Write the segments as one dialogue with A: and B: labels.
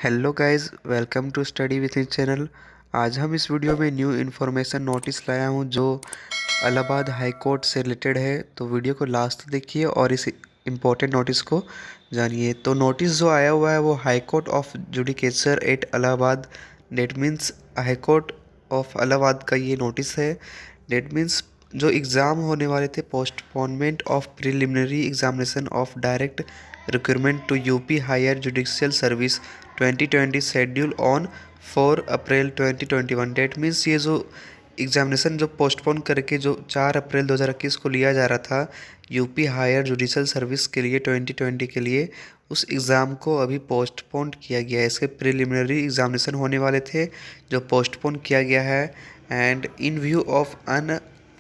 A: Hello guys, welcome to study with in channel. आज हम इस वीडियो में न्यू इन्फॉर्मेशन नोटिस लाया हूं जो इलाहाबाद हाई कोर्ट से रिलेटेड है। तो वीडियो को लास्ट तक देखिए और इस इम्पोर्टेंट नोटिस को जानिए। तो नोटिस जो आया हुआ है वो high court of judicature at Allahabad, that means high court of Allahabad का ये नोटिस है। डेट मीन्स जो एग्ज़ाम होने वाले थे, postponement of preliminary examination of direct recruitment to UP higher judicial service 2020 schedule on 4 April 2021। That means ये जो examination जो पोस्टपोन करके जो 4 अप्रैल 2021 को लिया जा रहा था यूपी हायर जुडिशियल सर्विस के लिए 2020 के लिए, उस एग्ज़ाम को अभी पोस्टपोन किया गया है। इसके प्रिलिमिनरी एग्जामिनेशन होने वाले थे जो पोस्टपोन किया गया है। And in view of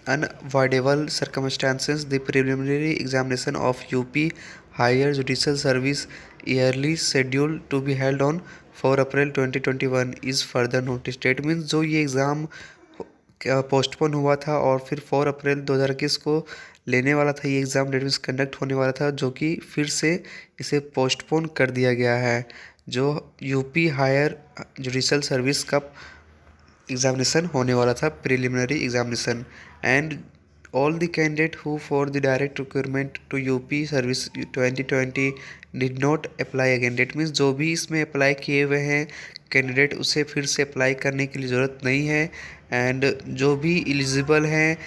A: unavoidable circumstances, the preliminary examination of UP Higher Judicial Service yearly scheduled to be held on 4 April 2021 is further noticed. It means जो ये एग्ज़ाम पोस्टपोन हुआ था और फिर 4 अप्रैल 2021 को लेने वाला था, ये एग्ज़ाम डेट मीन्स कंडक्ट होने वाला था, जो कि फिर से इसे पोस्टपोन कर दिया गया है। जो यूपी हायर जुडिशियल सर्विस का एग्जामिनेशन होने वाला था, preliminary examination. And all the candidate who for the direct recruitment to UP service 2020 did not apply again. That means जो भी इसमें अप्लाई किए हुए हैं कैंडिडेट, उसे फिर से अप्लाई करने की ज़रूरत नहीं है। एंड जो भी एलिजिबल हैं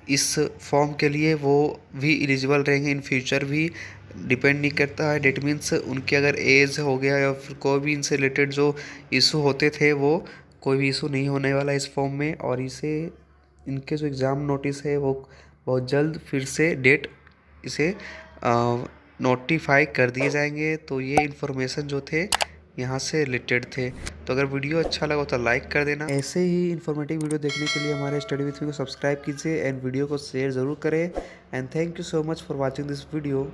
A: इस फॉर्म के लिए वो भी एलिजिबल रहेंगे इन फ्यूचर भी। डिपेंड नहीं करता है, डेट मीन्स उनके अगर एज हो गया या फिर कोई भी इनसे रिलेटेड जो इशू होते थे वो कोई भी इशू नहीं होने वाला इस फॉर्म में। और इसे इनके जो एग्ज़ाम नोटिस है वो बहुत जल्द फिर से डेट इसे नोटिफाई कर दिए जाएंगे। तो ये इन्फॉर्मेशन जो थे यहाँ से रिलेटेड थे। तो अगर वीडियो अच्छा लगा तो लाइक कर देना। ऐसे ही इन्फॉर्मेटिव वीडियो देखने के लिए हमारे स्टडी विथ मी को सब्सक्राइब कीजिए एंड वीडियो को शेयर ज़रूर करें। And thank you so much for watching this video.